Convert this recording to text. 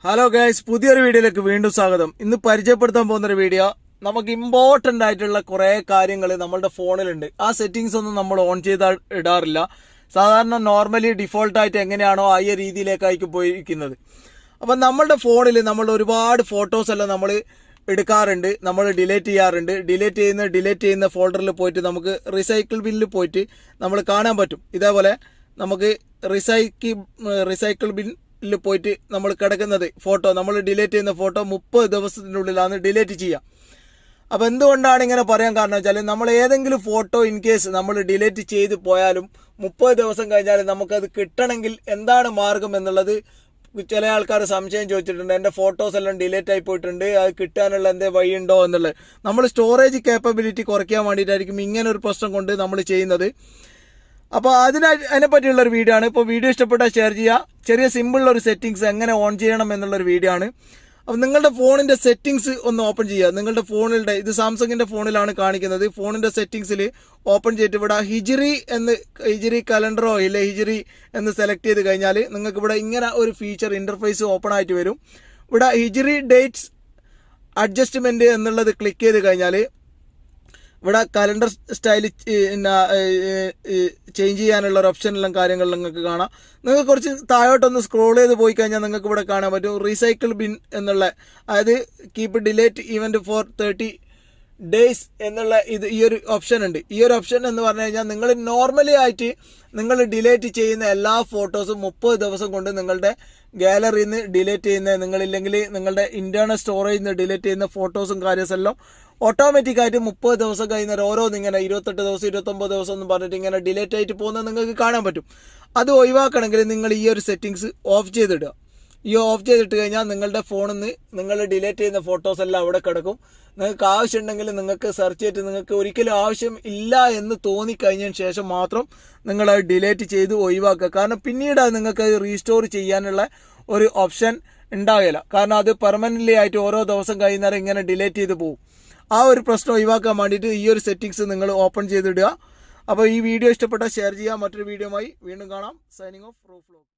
Hello guys, പുതിയൊരു വീഡിയോയിലേക്ക് വീണ്ടും സ്വാഗതം. ഇന്ന് പരിചയപ്പെടുത്താൻ പോകുന്നൊരു വീഡിയോ, നമുക്ക് ഇമ്പോർട്ടൻ്റ് ആയിട്ടുള്ള കുറേ കാര്യങ്ങൾ നമ്മളുടെ ഫോണിലുണ്ട്. ആ സെറ്റിങ്സ് ഒന്നും നമ്മൾ ഓൺ ചെയ്ത് ഇടാറില്ല. സാധാരണ നോർമലി ഡിഫോൾട്ടായിട്ട് എങ്ങനെയാണോ ആ രീതിയിലേക്കായിരിക്കും പോയിരിക്കുന്നത്. അപ്പം നമ്മളുടെ ഫോണിൽ നമ്മൾ ഒരുപാട് ഫോട്ടോസ് എല്ലാം നമ്മൾ എടുക്കാറുണ്ട്, നമ്മൾ ഡിലീറ്റ് ചെയ്യാറുണ്ട്. ഡിലീറ്റ് ചെയ്യുന്ന ഫോൾഡറിൽ പോയിട്ട് നമുക്ക് റീസൈക്കിൾ ബിന്നിൽ പോയിട്ട് നമ്മൾ കാണാൻ പറ്റും. ഇതേപോലെ നമുക്ക് റീസൈക്കിൾ ബിന്നിൽ പോയിട്ട് നമ്മൾ കിടക്കുന്നത് ഫോട്ടോ, നമ്മൾ ഡിലീറ്റ് ചെയ്യുന്ന ഫോട്ടോ 30 ദിവസത്തിനുള്ളിലാണ് ഡിലീറ്റ് ചെയ്യുക. അപ്പോൾ എന്തുകൊണ്ടാണ് ഇങ്ങനെ പറയാൻ കാരണം വെച്ചാൽ, നമ്മൾ ഏതെങ്കിലും ഫോട്ടോ ഇൻ കേസ് നമ്മൾ ഡിലീറ്റ് ചെയ്ത് പോയാലും 30 ദിവസം കഴിഞ്ഞാൽ നമുക്കത് കിട്ടണമെങ്കിൽ എന്താണ് മാർഗം എന്നുള്ളത് ചില ആൾക്കാർ സംശയം ചോദിച്ചിട്ടുണ്ട്. എൻ്റെ ഫോട്ടോസ് എല്ലാം ഡിലീറ്റ് ആയി പോയിട്ടുണ്ട്, അത് കിട്ടാനുള്ള എന്തേ വഴിയുണ്ടോ എന്നുള്ളത്. നമ്മൾ സ്റ്റോറേജ് കേപ്പബിലിറ്റി കുറയ്ക്കാൻ വേണ്ടിയിട്ടായിരിക്കും ഇങ്ങനെ ഒരു പ്രശ്നം കൊണ്ട് നമ്മൾ ചെയ്യുന്നത്. അപ്പോൾ അതിനെപ്പറ്റിയുള്ളൊരു വീഡിയോ ആണ്. ഇപ്പോൾ വീഡിയോ ഇഷ്ടപ്പെട്ടാൽ ഷെയർ ചെയ്യുക. ചെറിയ സിമ്പിളുള്ളൊരു സെറ്റിങ്സ് എങ്ങനെ ഓൺ ചെയ്യണം എന്നുള്ളൊരു വീഡിയോ ആണ്. അപ്പോൾ നിങ്ങളുടെ ഫോണിൻ്റെ സെറ്റിങ്സ് ഒന്ന് ഓപ്പൺ ചെയ്യുക. നിങ്ങളുടെ ഫോണിൻ്റെ, ഇത് സാംസങ്ങിൻ്റെ ഫോണിലാണ് കാണിക്കുന്നത്. ഫോണിൻ്റെ സെറ്റിങ്സിൽ ഓപ്പൺ ചെയ്തിട്ട് ഇവിടെ ഹിജിറി കലണ്ടറോ ഇല്ലേ ഹിജിറി എന്ന് സെലക്ട് ചെയ്ത് കഴിഞ്ഞാൽ നിങ്ങൾക്ക് ഇവിടെ ഇങ്ങനെ ഒരു ഫീച്ചർ ഇൻ്റർഫേസ് ഓപ്പൺ ആയിട്ട് വരും. ഇവിടെ ഹിജിറി ഡേറ്റ്സ് അഡ്ജസ്റ്റ്മെൻറ്റ് എന്നുള്ളത് ക്ലിക്ക് ചെയ്ത് കഴിഞ്ഞാൽ ഇവിടെ കലണ്ടർ സ്റ്റൈൽ ചേഞ്ച് ചെയ്യാനുള്ള ഒരു ഓപ്ഷനെല്ലാം കാര്യങ്ങൾ നിങ്ങൾക്ക് കാണാം. നിങ്ങൾക്ക് കുറച്ച് താഴോട്ടൊന്ന് സ്ക്രോൾ ചെയ്ത് പോയി കഴിഞ്ഞാൽ നിങ്ങൾക്ക് ഇവിടെ കാണാൻ പറ്റും റീസൈക്കിൾ ബിൻ എന്നുള്ള, അതായത് keep delete event for 30 days എന്നുള്ള ഈ ഒരു ഓപ്ഷൻ ഉണ്ട്. ഈ ഒരു ഓപ്ഷൻ എന്ന് പറഞ്ഞു കഴിഞ്ഞാൽ, നിങ്ങൾ നോർമലി ആയിട്ട് നിങ്ങൾ ഡിലീറ്റ് ചെയ്യുന്ന എല്ലാ ഫോട്ടോസും 30 ദിവസം കൊണ്ട് നിങ്ങളുടെ ഗാലറിയിൽ നിന്ന് ഡിലീറ്റ് ചെയ്യുന്ന, നിങ്ങളില്ലെങ്കിൽ നിങ്ങളുടെ ഇന്റേണൽ സ്റ്റോറേജിൽ നിന്ന് ഡിലീറ്റ് ചെയ്യുന്ന ഫോട്ടോസും കാര്യങ്ങളും എല്ലാം ഓട്ടോമാറ്റിക്കായിട്ട് 30 ദിവസം കഴിയുന്നവർ ഓരോന്ന് ഇങ്ങനെ 28 ദിവസം 29 ദിവസം എന്ന് പറഞ്ഞിട്ട് ഇങ്ങനെ ഡിലീറ്റ് ആയിട്ട് പോകുന്നത് നിങ്ങൾക്ക് കാണാൻ പറ്റും. അത് ഒഴിവാക്കണമെങ്കിൽ നിങ്ങൾ ഈ ഒരു സെറ്റിങ്സ് ഓഫ് ചെയ്തിടുക. ഈ ഓഫ് ചെയ്തിട്ട് കഴിഞ്ഞാൽ നിങ്ങളുടെ ഫോണിൽ നിന്ന് നിങ്ങൾ ഡിലീറ്റ് ചെയ്യുന്ന ഫോട്ടോസ് എല്ലാം അവിടെ കിടക്കും. നിങ്ങൾക്ക് ആവശ്യമുണ്ടെങ്കിൽ നിങ്ങൾക്ക് സെർച്ച് ചെയ്തിട്ട്, നിങ്ങൾക്ക് ഒരിക്കലും ആവശ്യം ഇല്ല എന്ന് തോന്നിക്കഴിഞ്ഞതിന് ശേഷം മാത്രം നിങ്ങൾ അത് ഡിലീറ്റ് ചെയ്ത് ഒഴിവാക്കുക. കാരണം പിന്നീട് അത് നിങ്ങൾക്ക് റീസ്റ്റോർ ചെയ്യാനുള്ള ഒരു ഓപ്ഷൻ ഉണ്ടാകില്ല. കാരണം അത് പെർമനൻ്റ്ലി ആയിട്ട് ഓരോ ദിവസം കഴിയുന്നവരെ ഇങ്ങനെ ഡിലീറ്റ് ചെയ്ത് പോകും. ആ ഒരു പ്രശ്നം ഒഴിവാക്കാൻ വേണ്ടിയിട്ട് ഈ ഒരു സെറ്റിങ്സ് നിങ്ങൾ ഓപ്പൺ ചെയ്തിടുക. അപ്പോൾ ഈ വീഡിയോ ഇഷ്ടപ്പെട്ടാൽ ഷെയർ ചെയ്യുക. മറ്റൊരു വീഡിയോയുമായി വീണ്ടും കാണാം. Signing off roof vlog.